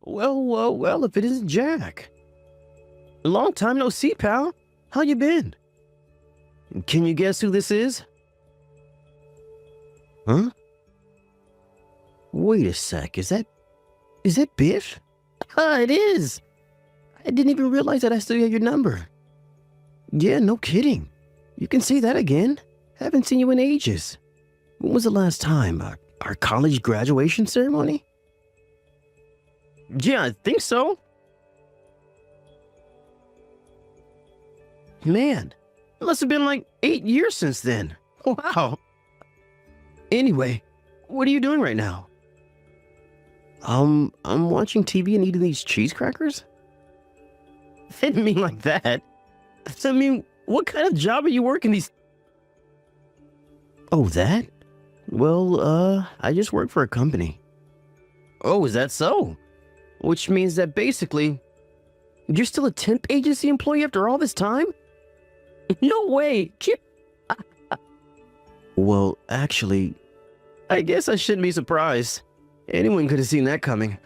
Well, if it isn't Jack. Long time no see, pal. How you been? Can you guess who this is? Huh? Wait a sec, is that Biff? Ah, it is. I didn't even realize that I still had your number. Yeah, no kidding. You can say that again. Haven't seen you in ages. When was the last time? Our college graduation ceremony? Yeah, I think so. Man, it must have been like 8 years since then. Wow. Anyway, what are you doing right now? I'm watching TV and eating these cheese crackers. I didn't mean like that. I mean, what kind of job are you working these? Oh, that? Well, I just work for a company. Oh, is that so? Which means that basically, you're still a temp agency employee after all this time? No way! Well, actually, I guess I shouldn't be surprised. Anyone could have seen that coming.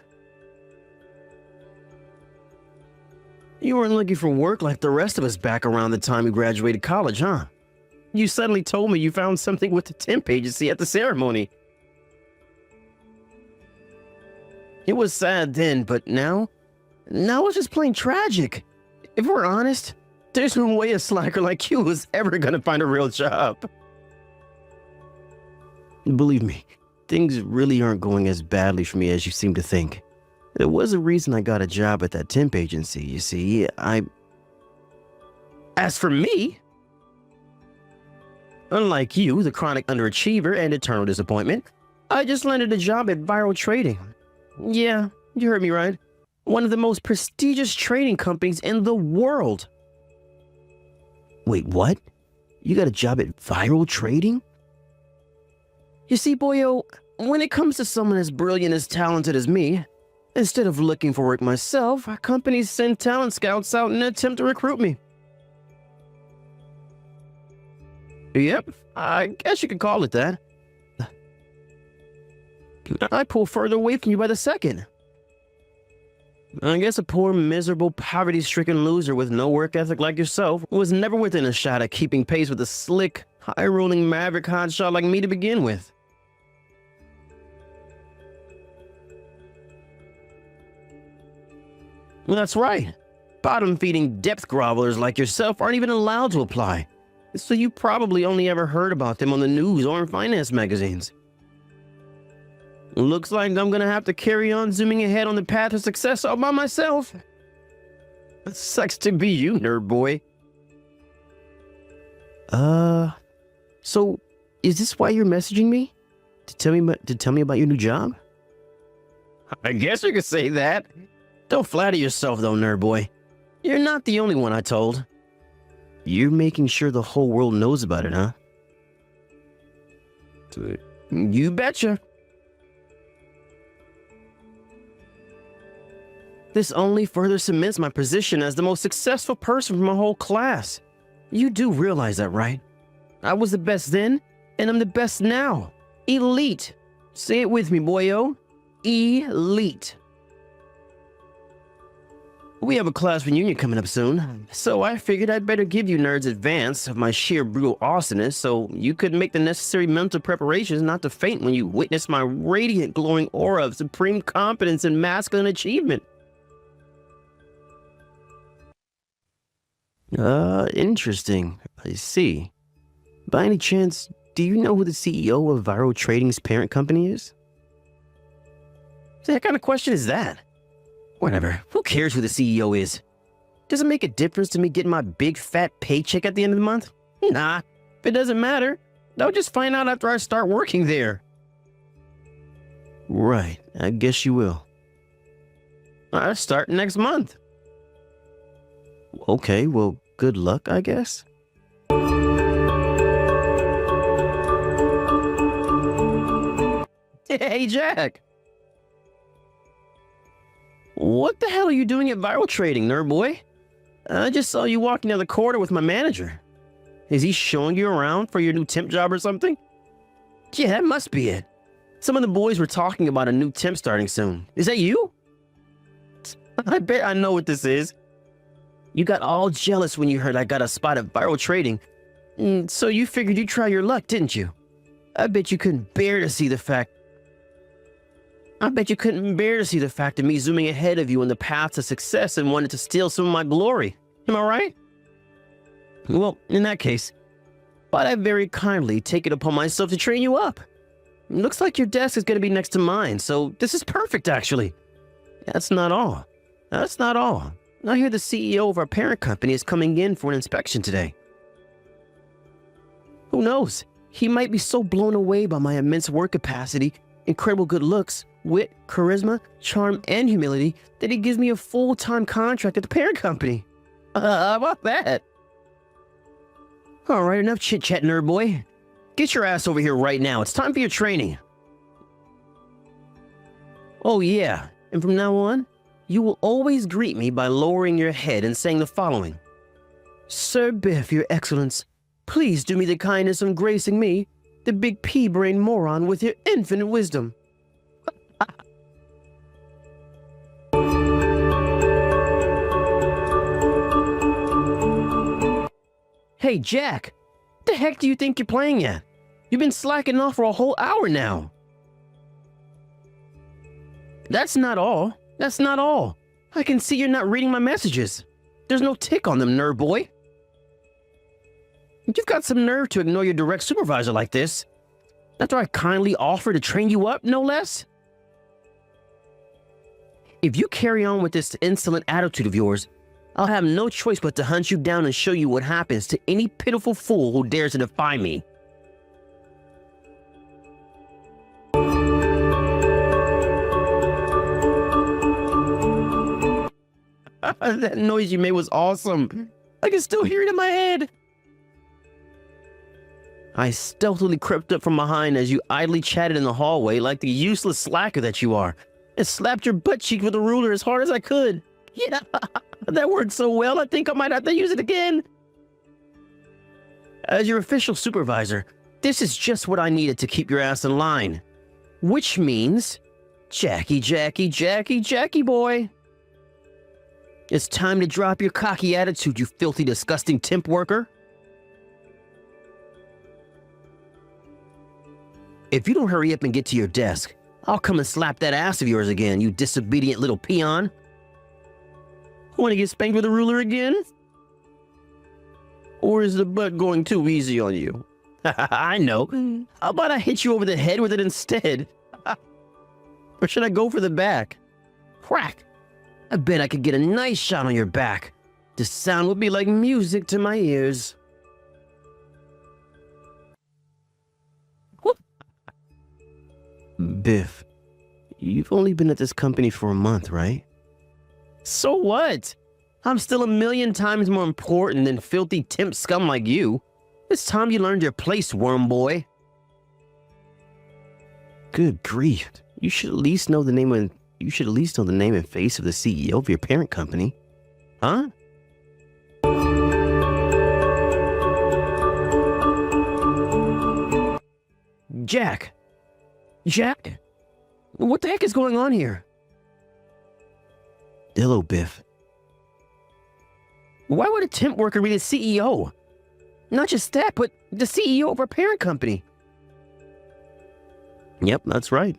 You weren't looking for work like the rest of us back around the time you graduated college, huh? You suddenly told me you found something with the temp agency at the ceremony. It was sad then, but now it's just plain tragic. If we're honest, there's no way a slacker like you was ever gonna find a real job. Believe me, things really aren't going as badly for me as you seem to think. There was a reason I got a job at that temp agency, you see. As for me, unlike you, the chronic underachiever and eternal disappointment, I just landed a job at Viral Trading. Yeah, you heard me right. One of the most prestigious trading companies in the world. Wait, what? You got a job at Viral Trading? You see, boyo, when it comes to someone as brilliant, as talented as me, instead of looking for work myself, companies send talent scouts out in an attempt to recruit me. Yep, I guess you could call it that. I pull further away from you by the second. I guess a poor, miserable, poverty-stricken loser with no work ethic like yourself was never within a shot of keeping pace with a slick, high-rolling maverick hotshot like me to begin with. Well, that's right. Bottom-feeding depth grovelers like yourself aren't even allowed to apply. So you probably only ever heard about them on the news or in finance magazines. Looks like I'm gonna have to carry on zooming ahead on the path of success all by myself. It sucks to be you, nerd boy. So is this why you're messaging me? To tell me about your new job? I guess you could say that. Don't flatter yourself though, nerd boy. You're not the only one I told. You're making sure the whole world knows about it, huh? You betcha. This only further cements my position as the most successful person from my whole class. You do realize that, right? I was the best then, and I'm the best now. Elite. Say it with me, boyo. Elite. We have a class reunion coming up soon, so I figured I'd better give you nerds advance of my sheer brutal awesomeness so you could make the necessary mental preparations not to faint when you witness my radiant glowing aura of supreme competence and masculine achievement. Interesting. I see. By any chance, do you know who the CEO of Viral Trading's parent company is? What kind of question is that? Whatever. Who cares who the CEO is? Does it make a difference to me getting my big fat paycheck at the end of the month? Nah. If it doesn't matter, I'll just find out after I start working there. Right. I guess you will. I start next month. Okay, well, good luck, I guess. Hey, Jack. What the hell are you doing at Viral Trading, nerd boy? I just saw you walking down the corridor with my manager. Is he showing you around for your new temp job or something? Yeah, that must be it. Some of the boys were talking about a new temp starting soon. Is that you? I bet I know what this is. You got all jealous when you heard I got a spot at Viral Trading. So you figured you'd try your luck, didn't you? I bet you couldn't bear to see the fact of me zooming ahead of you on the path to success and wanted to steal some of my glory. Am I right? Well, in that case, but I very kindly take it upon myself to train you up. Looks like your desk is going to be next to mine, so this is perfect, actually. That's not all. I hear the CEO of our parent company is coming in for an inspection today. Who knows? He might be so blown away by my immense work capacity, incredible good looks, wit, charisma, charm, and humility that he gives me a full-time contract at the parent company. How about that? All right, enough chit-chat, nerd boy. Get your ass over here right now. It's time for your training. Oh yeah, and from now on, you will always greet me by lowering your head and saying the following. Sir Biff, your excellence, please do me the kindness of gracing me, the big pea-brain moron, with your infinite wisdom. Hey, Jack, what the heck do you think you're playing at? You've been slacking off for a whole hour now. That's not all. I can see you're not reading my messages. There's no tick on them, nerd boy. You've got some nerve to ignore your direct supervisor like this. After I kindly offer to train you up, no less. If you carry on with this insolent attitude of yours, I'll have no choice but to hunt you down and show you what happens to any pitiful fool who dares to defy me. That noise you made was awesome. I can still hear it in my head. I stealthily crept up from behind as you idly chatted in the hallway like the useless slacker that you are, and slapped your butt cheek with a ruler as hard as I could. Yeah, that worked so well, I think I might have to use it again. As your official supervisor, this is just what I needed to keep your ass in line. Which means, Jackie boy. It's time to drop your cocky attitude, you filthy, disgusting temp worker. If you don't hurry up and get to your desk, I'll come and slap that ass of yours again, you disobedient little peon. Want to get spanked with a ruler again? Or is the butt going too easy on you? I know. How about I hit you over the head with it instead? Or should I go for the back? Crack! I bet I could get a nice shot on your back. The sound would be like music to my ears. Whoop. Biff, you've only been at this company for a month, right? So what? I'm still 1,000,000 times more important than filthy temp scum like you. It's time you learned your place, worm boy. Good grief. You should at least know the name and face of the CEO of your parent company. Huh? Jack! What the heck is going on here? Hello, Biff. Why would a temp worker be the CEO? Not just that, but the CEO of our parent company. Yep, that's right.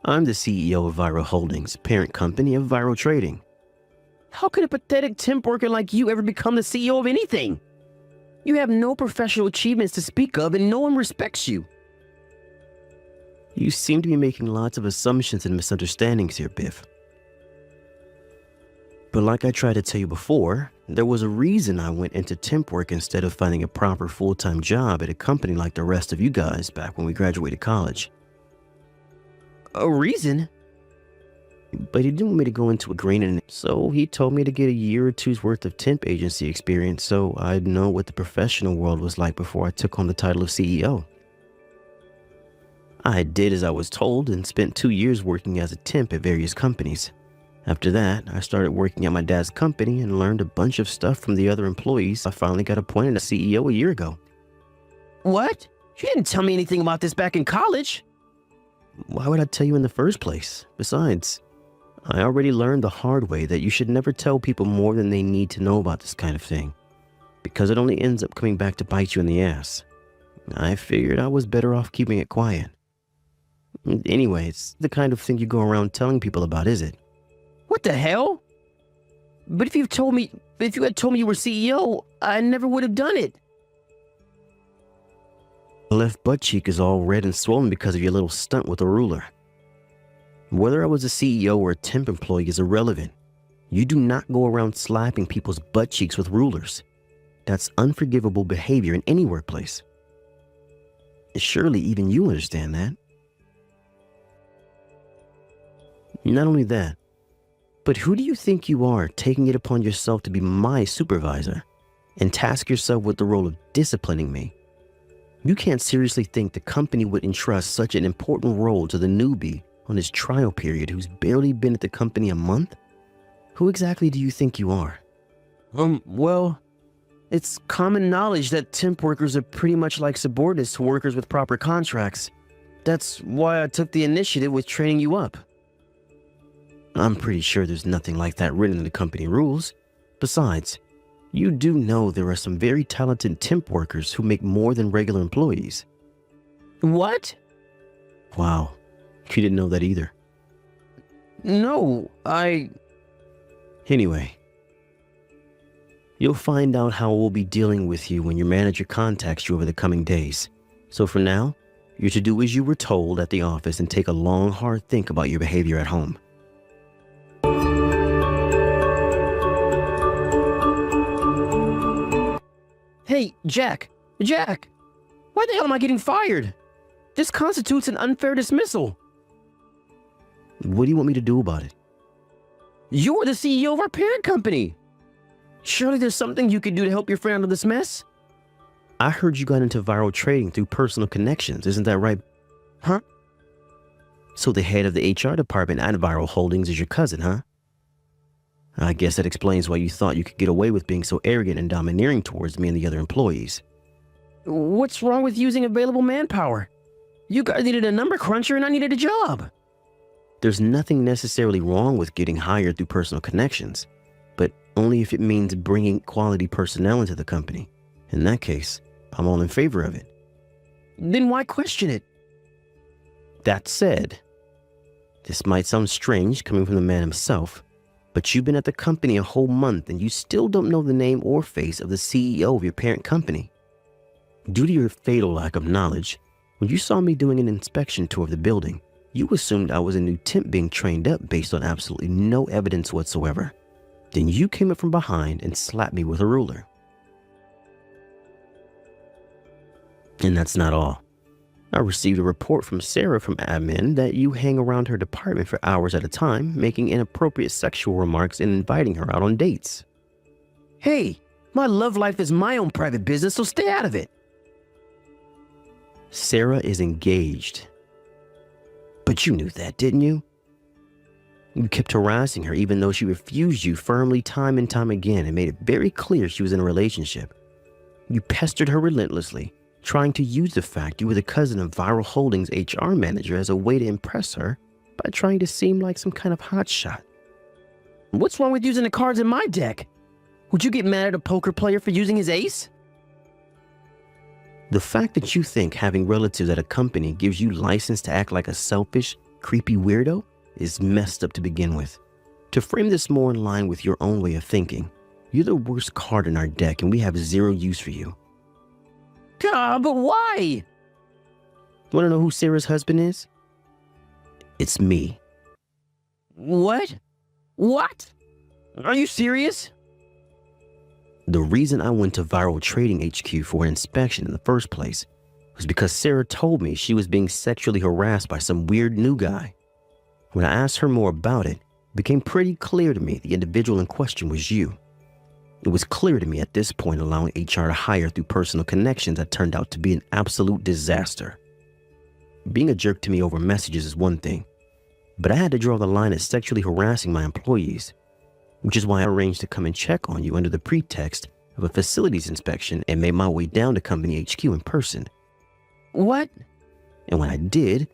I'm the CEO of Viral Holdings, parent company of Viral Trading. How could a pathetic temp worker like you ever become the CEO of anything? You have no professional achievements to speak of and no one respects you. You seem to be making lots of assumptions and misunderstandings here, Biff. But like I tried to tell you before, there was a reason I went into temp work instead of finding a proper full-time job at a company like the rest of you guys back when we graduated college. A reason? But he didn't want me to go into a grain in it, so he told me to get a year or two's worth of temp agency experience so I'd know what the professional world was like before I took on the title of CEO. I did as I was told and spent 2 years working as a temp at various companies. After that, I started working at my dad's company and learned a bunch of stuff from the other employees. I finally got appointed as CEO a year ago. What? You didn't tell me anything about this back in college. Why would I tell you in the first place? Besides, I already learned the hard way that you should never tell people more than they need to know about this kind of thing, because it only ends up coming back to bite you in the ass. I figured I was better off keeping it quiet. Anyway, it's the kind of thing you go around telling people about, is it? What the hell? But if you had told me you were CEO, I never would have done it. The left butt cheek is all red and swollen because of your little stunt with a ruler. Whether I was a CEO or a temp employee is irrelevant. You do not go around slapping people's butt cheeks with rulers. That's unforgivable behavior in any workplace. Surely even you understand that. Not only that, but who do you think you are, taking it upon yourself to be my supervisor and task yourself with the role of disciplining me? You can't seriously think the company would entrust such an important role to the newbie on his trial period who's barely been at the company a month? Who exactly do you think you are? Well, it's common knowledge that temp workers are pretty much like subordinates to workers with proper contracts. That's why I took the initiative with training you up. I'm pretty sure there's nothing like that written in the company rules. Besides, you do know there are some very talented temp workers who make more than regular employees. What? Wow, you didn't know that either. No, Anyway, you'll find out how we'll be dealing with you when your manager contacts you over the coming days. So for now, you're to do as you were told at the office and take a long, hard think about your behavior at home. Hey, Jack, why the hell am I getting fired? This constitutes an unfair dismissal. What do you want me to do about it? You're the CEO of our parent company. Surely there's something you could do to help your friend out of this mess? I heard you got into viral trading through personal connections, isn't that right? Huh? So the head of the HR department at Viral Holdings is your cousin, huh? I guess that explains why you thought you could get away with being so arrogant and domineering towards me and the other employees. What's wrong with using available manpower? You guys needed a number cruncher and I needed a job. There's nothing necessarily wrong with getting hired through personal connections, but only if it means bringing quality personnel into the company. In that case, I'm all in favor of it. Then why question it? That said, this might sound strange coming from the man himself, but you've been at the company a whole month and you still don't know the name or face of the CEO of your parent company. Due to your fatal lack of knowledge, when you saw me doing an inspection tour of the building, you assumed I was a new temp being trained up based on absolutely no evidence whatsoever. Then you came up from behind and slapped me with a ruler. And that's not all. I received a report from Sarah from admin that you hang around her department for hours at a time, making inappropriate sexual remarks and inviting her out on dates. Hey, my love life is my own private business, so stay out of it. Sarah is engaged. But you knew that, didn't you? You kept harassing her even though she refused you firmly time and time again and made it very clear she was in a relationship. You pestered her relentlessly, trying to use the fact you were the cousin of Viral Holdings' HR manager as a way to impress her by trying to seem like some kind of hotshot. What's wrong with using the cards in my deck? Would you get mad at a poker player for using his ace? The fact that you think having relatives at a company gives you license to act like a selfish, creepy weirdo is messed up to begin with. To frame this more in line with your own way of thinking, you're the worst card in our deck and we have zero use for you. God, but why? Want to know who Sarah's husband is? It's me. What? What? Are you serious? The reason I went to Viral Trading HQ for an inspection in the first place was because Sarah told me she was being sexually harassed by some weird new guy. When I asked her more about it, it became pretty clear to me the individual in question was you. It was clear to me at this point allowing HR to hire through personal connections had turned out to be an absolute disaster. Being a jerk to me over messages is one thing, but I had to draw the line at sexually harassing my employees, which is why I arranged to come and check on you under the pretext of a facilities inspection and made my way down to company HQ in person. What? And when I did,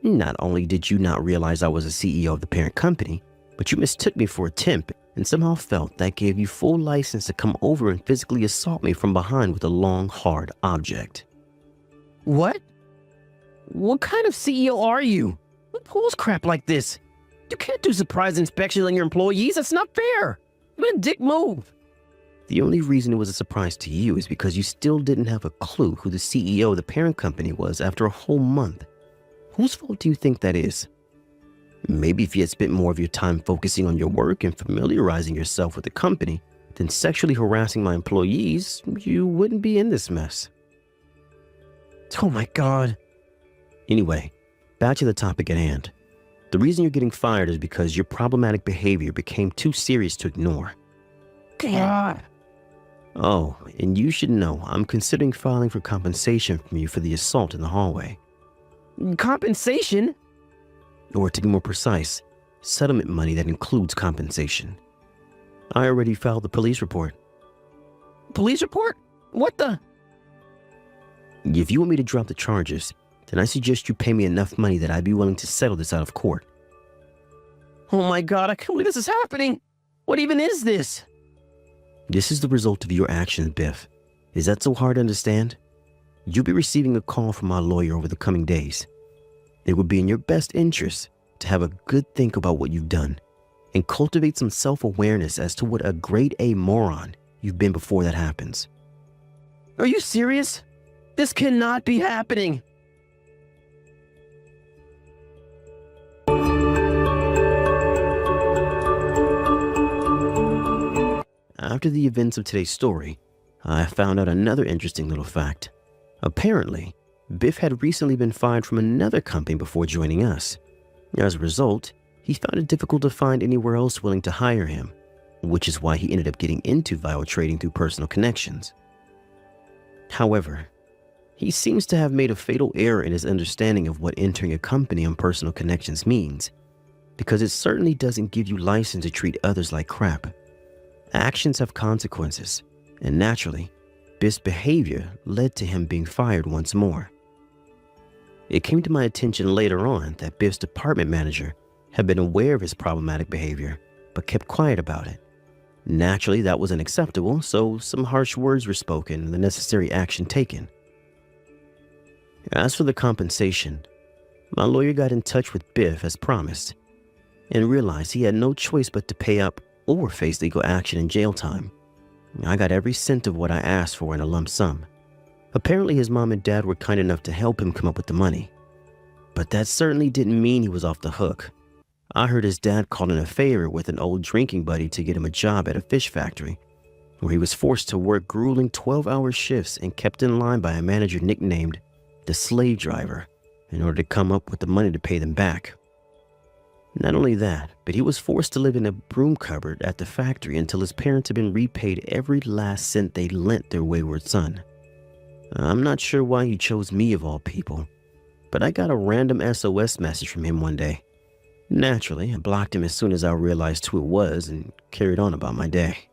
not only did you not realize I was the CEO of the parent company, but you mistook me for a temp and somehow felt that gave you full license to come over and physically assault me from behind with a long, hard object. What? What kind of CEO are you? Who pulls crap like this? You can't do surprise inspections on your employees. That's not fair. What a dick move. The only reason it was a surprise to you is because you still didn't have a clue who the CEO of the parent company was after a whole month. Whose fault do you think that is? Maybe if you had spent more of your time focusing on your work and familiarizing yourself with the company than sexually harassing my employees, you wouldn't be in this mess. Oh my God. Anyway, back to the topic at hand. The reason you're getting fired is because your problematic behavior became too serious to ignore. God. Oh, and you should know I'm considering filing for compensation from you for the assault in the hallway. Compensation? Or to be more precise, settlement money that includes compensation. I already filed the police report. Police report? What the? If you want me to drop the charges, then I suggest you pay me enough money that I'd be willing to settle this out of court. Oh my God, I can't believe this is happening. What even is this? This is the result of your actions, Biff. Is that so hard to understand? You'll be receiving a call from my lawyer over the coming days. It would be in your best interest to have a good think about what you've done and cultivate some self-awareness as to what a grade A moron you've been before that happens. Are you serious? This cannot be happening. After the events of today's story, I found out another interesting little fact. Apparently, Biff had recently been fired from another company before joining us. As a result, he found it difficult to find anywhere else willing to hire him, which is why he ended up getting into viral trading through personal connections. However, he seems to have made a fatal error in his understanding of what entering a company on personal connections means, because it certainly doesn't give you license to treat others like crap. Actions have consequences, and naturally, Biff's behavior led to him being fired once more. It came to my attention later on that Biff's department manager had been aware of his problematic behavior, but kept quiet about it. Naturally, that was unacceptable, so some harsh words were spoken and the necessary action taken. As for the compensation, my lawyer got in touch with Biff as promised, and realized he had no choice but to pay up or face legal action and jail time. I got every cent of what I asked for in a lump sum. Apparently his mom and dad were kind enough to help him come up with the money. But that certainly didn't mean he was off the hook. I heard his dad called in a favor with an old drinking buddy to get him a job at a fish factory, where he was forced to work grueling 12-hour shifts and kept in line by a manager nicknamed the Slave Driver in order to come up with the money to pay them back. Not only that, but he was forced to live in a broom cupboard at the factory until his parents had been repaid every last cent they lent their wayward son. I'm not sure why he chose me of all people, but I got a random SOS message from him one day. Naturally, I blocked him as soon as I realized who it was and carried on about my day.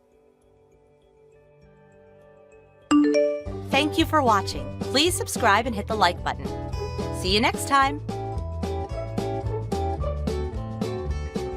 Thank you for watching. Please subscribe and hit the like button. See you next time.